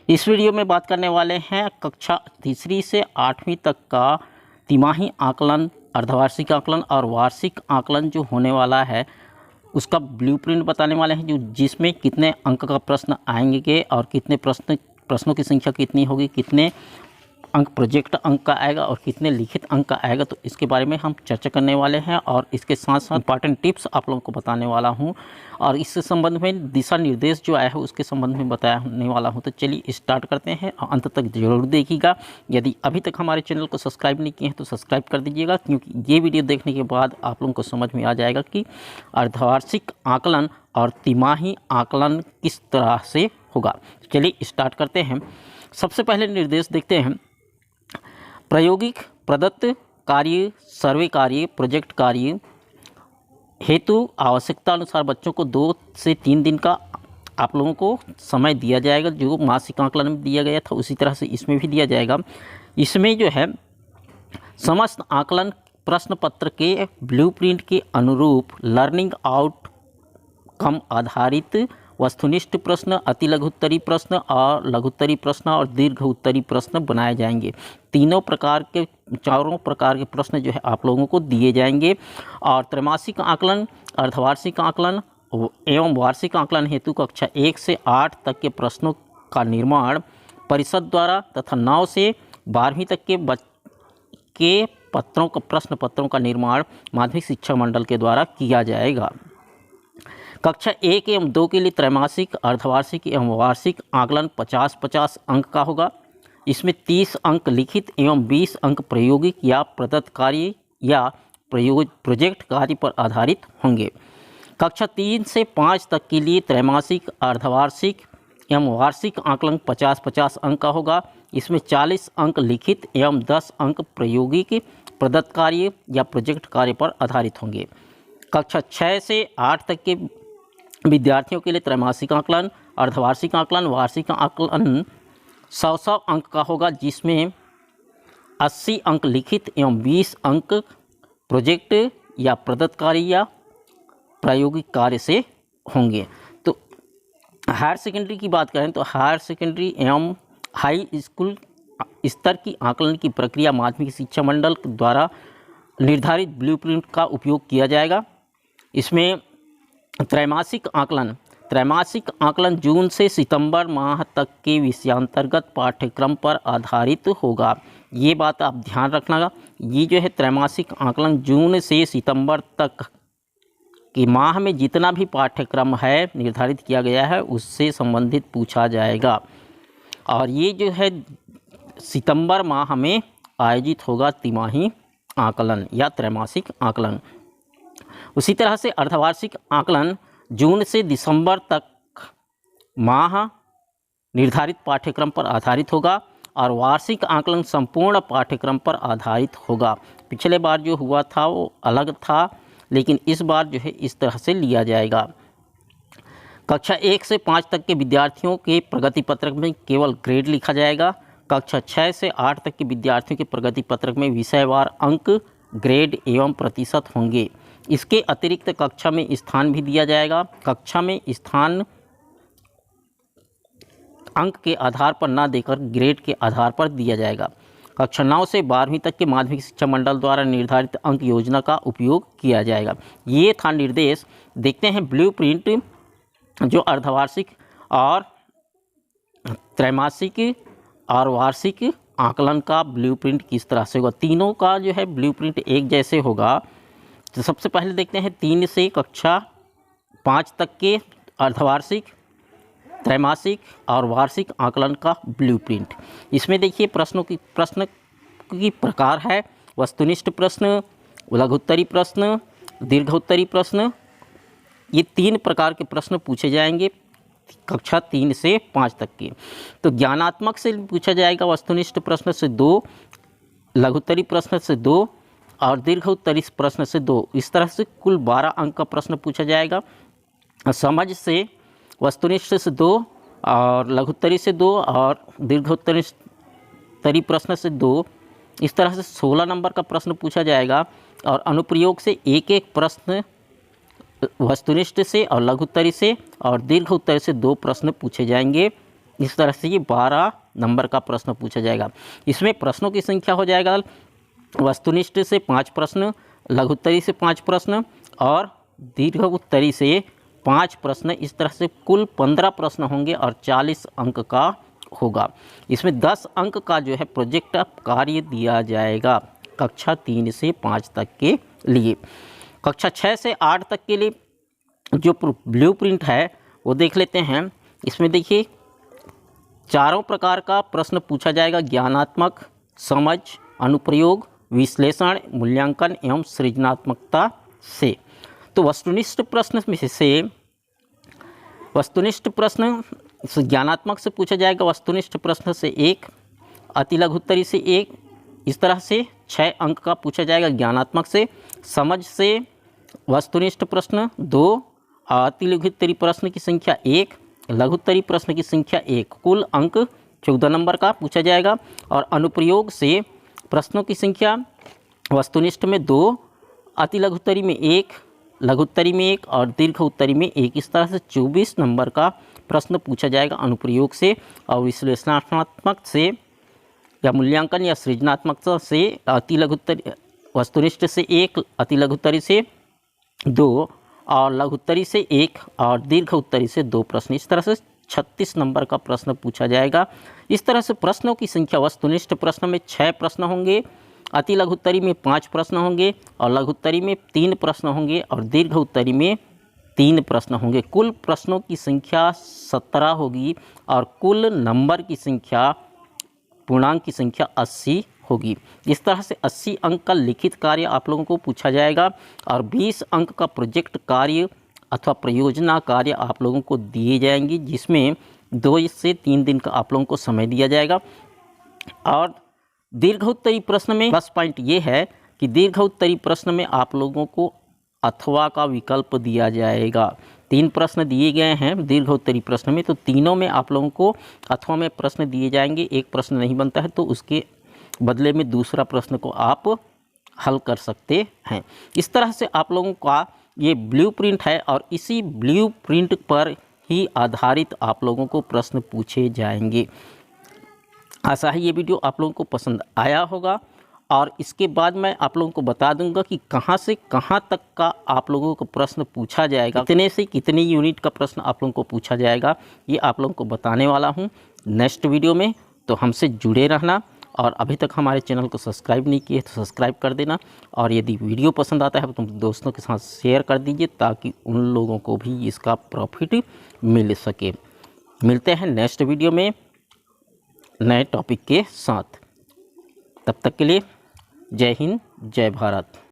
इस वीडियो में बात करने वाले हैं कक्षा तीसरी से 8वीं तक का तिमाही आकलन, अर्धवार्षिक आकलन और वार्षिक आकलन जो होने वाला है उसका ब्लूप्रिंट बताने वाले हैं, जो जिसमें कितने अंक का प्रश्न आएंगे और कितने प्रश्नों की संख्या कितनी होगी, कितने अंक प्रोजेक्ट अंक का आएगा और कितने लिखित अंक का आएगा। तो इसके बारे में हम चर्चा करने वाले हैं और इसके साथ साथ इंपॉर्टेंट टिप्स आप लोगों को बताने वाला हूं और इससे संबंध में दिशा निर्देश जो आया है उसके संबंध में बताने वाला हूं। तो चलिए स्टार्ट करते हैं और अंत तक जरूर देखिएगा। यदि अभी तक हमारे चैनल को सब्सक्राइब नहीं किए हैं तो सब्सक्राइब कर दीजिएगा, क्योंकि ये वीडियो देखने के बाद आप लोगों को समझ में आ जाएगा कि अर्धवार्षिक आकलन और तिमाही आकलन किस तरह से होगा। चलिए स्टार्ट करते हैं। सबसे पहले निर्देश देखते हैं। प्रायोगिक प्रदत्त कार्य, सर्वे कार्य, प्रोजेक्ट कार्य हेतु आवश्यकता अनुसार बच्चों को 2 से 3 दिन का आप लोगों को समय दिया जाएगा। जो मासिक आकलन में दिया गया था उसी तरह से इसमें भी दिया जाएगा। इसमें जो है समस्त आकलन प्रश्न पत्र के ब्लूप्रिंट के अनुरूप लर्निंग आउटकम आधारित वस्तुनिष्ठ प्रश्न, अति लघु उत्तरी प्रश्न और लघु उत्तरी प्रश्न और दीर्घ उत्तरी प्रश्न बनाए जाएंगे। चारों प्रकार के प्रश्न जो है आप लोगों को दिए जाएंगे। और त्रैमासिक आकलन, अर्धवार्षिक आकलन एवं वार्षिक आकलन हेतु कक्षा 1 से 8 तक के प्रश्नों का निर्माण परिषद द्वारा तथा 9 से 12वीं तक के प्रश्न पत्रों का निर्माण माध्यमिक शिक्षा मंडल के द्वारा किया जाएगा। कक्षा 1 एवं 2 के लिए त्रैमासिक, अर्धवार्षिक एवं वार्षिक आकलन 50-50 अंक का होगा। इसमें 30 अंक लिखित एवं 20 अंक प्रायोगिक या प्रदत्त कार्य या प्रोजेक्ट कार्य पर आधारित होंगे। कक्षा 3 से 5 तक के लिए त्रैमासिक, अर्धवार्षिक एवं वार्षिक आकलन 50-50 अंक का होगा। इसमें 40 अंक लिखित एवं 10 अंक प्रायोगिक, प्रदत्त कार्य या प्रोजेक्ट कार्य पर आधारित होंगे। कक्षा 6 से 8 तक के विद्यार्थियों के लिए त्रैमासिक आकलन, अर्धवार्षिक आकलन, वार्षिक आकलन 100 अंक का होगा, जिसमें 80 अंक लिखित एवं 20 अंक प्रोजेक्ट या प्रदत्त कार्य या प्रायोगिक कार्य से होंगे। तो हायर सेकेंडरी की बात करें तो हायर सेकेंडरी एवं हाई स्कूल स्तर की आकलन की प्रक्रिया माध्यमिक शिक्षा मंडल द्वारा निर्धारित ब्लूप्रिंट का उपयोग किया जाएगा। इसमें त्रैमासिक आकलन जून से सितंबर माह तक के विषयांतर्गत पाठ्यक्रम पर आधारित होगा। ये बात आप ध्यान रखना। ये जो है त्रैमासिक आकलन जून से सितंबर तक के माह में जितना भी पाठ्यक्रम है निर्धारित किया गया है उससे संबंधित पूछा जाएगा। और ये जो है सितंबर माह में आयोजित होगा तिमाही आकलन या त्रैमासिक आकलन। उसी तरह से अर्धवार्षिक आकलन जून से दिसंबर तक माह निर्धारित पाठ्यक्रम पर आधारित होगा और वार्षिक आकलन संपूर्ण पाठ्यक्रम पर आधारित होगा। पिछले बार जो हुआ था वो अलग था, लेकिन इस बार जो है इस तरह से लिया जाएगा। कक्षा 1 से 5 तक के विद्यार्थियों के प्रगति पत्रक में केवल ग्रेड लिखा जाएगा। कक्षा 6 से 8 तक के विद्यार्थियों के प्रगति पत्रक में विषयवार अंक, ग्रेड एवं प्रतिशत होंगे। इसके अतिरिक्त कक्षा में स्थान भी दिया जाएगा। कक्षा में स्थान अंक के आधार पर ना देकर ग्रेड के आधार पर दिया जाएगा। कक्षा 9 से 12वीं तक के माध्यमिक शिक्षा मंडल द्वारा निर्धारित अंक योजना का उपयोग किया जाएगा। ये था निर्देश। देखते हैं ब्लूप्रिंट जो अर्धवार्षिक और त्रैमासिक और वार्षिक आकलन का ब्लूप्रिंट किस तरह से होगा। तीनों का जो है ब्लूप्रिंट एक जैसे होगा। तो सबसे पहले देखते हैं 3 से कक्षा 5 तक के अर्धवार्षिक, त्रैमासिक और वार्षिक आकलन का ब्लूप्रिंट। इसमें देखिए प्रश्न की प्रकार है वस्तुनिष्ठ प्रश्न, लघुत्तरी प्रश्न, दीर्घोत्तरी प्रश्न। ये 3 प्रकार के प्रश्न पूछे जाएंगे कक्षा 3 से 5 तक के। तो ज्ञानात्मक से पूछा जाएगा वस्तुनिष्ठ प्रश्न से 2, लघुत्तरी प्रश्न से 2 और दीर्घोत्तरी प्रश्न से 2। इस तरह से कुल 12 अंक का प्रश्न पूछा जाएगा। समझ से वस्तुनिष्ठ से 2 और लघुत्तरी से 2 और दीर्घोत्तरी प्रश्न से 2। इस तरह से 16 नंबर का प्रश्न पूछा जाएगा। और अनुप्रयोग से एक प्रश्न वस्तुनिष्ठ से और लघुत्तरी से और दीर्घ उत्तरी से 2 प्रश्न पूछे जाएंगे इस तरह से ये 12 नंबर का प्रश्न पूछा जाएगा। इसमें प्रश्नों की संख्या हो जाएगा वस्तुनिष्ठ से 5 प्रश्न, लघुत्तरी से 5 प्रश्न और दीर्घ उत्तरी से 5 प्रश्न। इस तरह से कुल 15 प्रश्न होंगे और 40 अंक का होगा। इसमें 10 अंक का जो है प्रोजेक्ट कार्य दिया जाएगा कक्षा 3 से 5 तक के लिए। कक्षा 6 से 8 तक के लिए जो ब्लूप्रिंट है वो देख लेते हैं। इसमें देखिए चारों प्रकार का प्रश्न पूछा जाएगा: ज्ञानात्मक, समझ, अनुप्रयोग, विश्लेषण, मूल्यांकन एवं सृजनात्मकता से। तो वस्तुनिष्ठ प्रश्न में से वस्तुनिष्ठ प्रश्न ज्ञानात्मक से पूछा जाएगा। वस्तुनिष्ठ प्रश्न से 1, अति लघुत्तरी से 1, इस तरह से 6 अंक का पूछा जाएगा ज्ञानात्मक से। समझ से वस्तुनिष्ठ प्रश्न 2, अति लघुत्तरी प्रश्न की संख्या 1, लघुत्तरी प्रश्न की संख्या 1, कुल अंक 14 नंबर का पूछा जाएगा। और अनुप्रयोग से प्रश्नों की संख्या वस्तुनिष्ठ में 2, अति लघुत्तरी में 1, लघुत्तरी में 1 और दीर्घ उत्तरी में 1। इस तरह से 24 नंबर का प्रश्न पूछा जाएगा अनुप्रयोग से। और विश्लेषणात्मक से या मूल्यांकन या सृजनात्मकता से अति लघुत्तरी वस्तुनिष्ठ से 1, अति लघुत्तरी से 2 और लघुत्तरी से 1 और दीर्घ उत्तरी से 2 प्रश्न। इस तरह से 36 नंबर का प्रश्न पूछा जाएगा। इस तरह से प्रश्नों की संख्या वस्तुनिष्ठ प्रश्न में 6 प्रश्न होंगे, अति लघुत्तरी में 5 प्रश्न होंगे और लघुत्तरी में 3 प्रश्न होंगे और दीर्घ उत्तरी में 3 प्रश्न होंगे। कुल प्रश्नों की संख्या 17 होगी और कुल नंबर की संख्या पूर्णांक की संख्या 80 होगी। इस तरह से 80 अंक का लिखित कार्य आप लोगों को पूछा जाएगा और 20 अंक का प्रोजेक्ट कार्य अथवा परियोजना कार्य आप लोगों को दिए जाएंगी, जिसमें 2 से 3 दिन का आप लोगों को समय दिया जाएगा। और दीर्घ उत्तरी प्रश्न में प्लस पॉइंट ये है कि दीर्घ उत्तरी प्रश्न में आप लोगों को अथवा का विकल्प दिया जाएगा। 3 प्रश्न दिए गए हैं दीर्घ उत्तरी प्रश्न में, तो तीनों में आप लोगों को अथवा में प्रश्न दिए जाएंगे। एक प्रश्न नहीं बनता है तो उसके बदले में दूसरा प्रश्न को आप हल कर सकते हैं। इस तरह से आप लोगों का ये ब्लूप्रिंट है और इसी ब्लूप्रिंट पर ही आधारित आप लोगों को प्रश्न पूछे जाएंगे। आशा है ये वीडियो आप लोगों को पसंद आया होगा। और इसके बाद मैं आप लोगों को बता दूंगा कि कहां से कहां तक का आप लोगों को प्रश्न पूछा जाएगा, कितने से कितने यूनिट का प्रश्न आप लोगों को पूछा जाएगा, ये आप लोगों को बताने वाला हूं नेक्स्ट वीडियो में। तो हमसे जुड़े रहना और अभी तक हमारे चैनल को सब्सक्राइब नहीं किए तो सब्सक्राइब कर देना। और यदि वीडियो पसंद आता है तो दोस्तों के साथ शेयर कर दीजिए ताकि उन लोगों को भी इसका प्रॉफिट मिल सके। मिलते हैं नेक्स्ट वीडियो में नए टॉपिक के साथ। तब तक के लिए जय हिंद, जय भारत।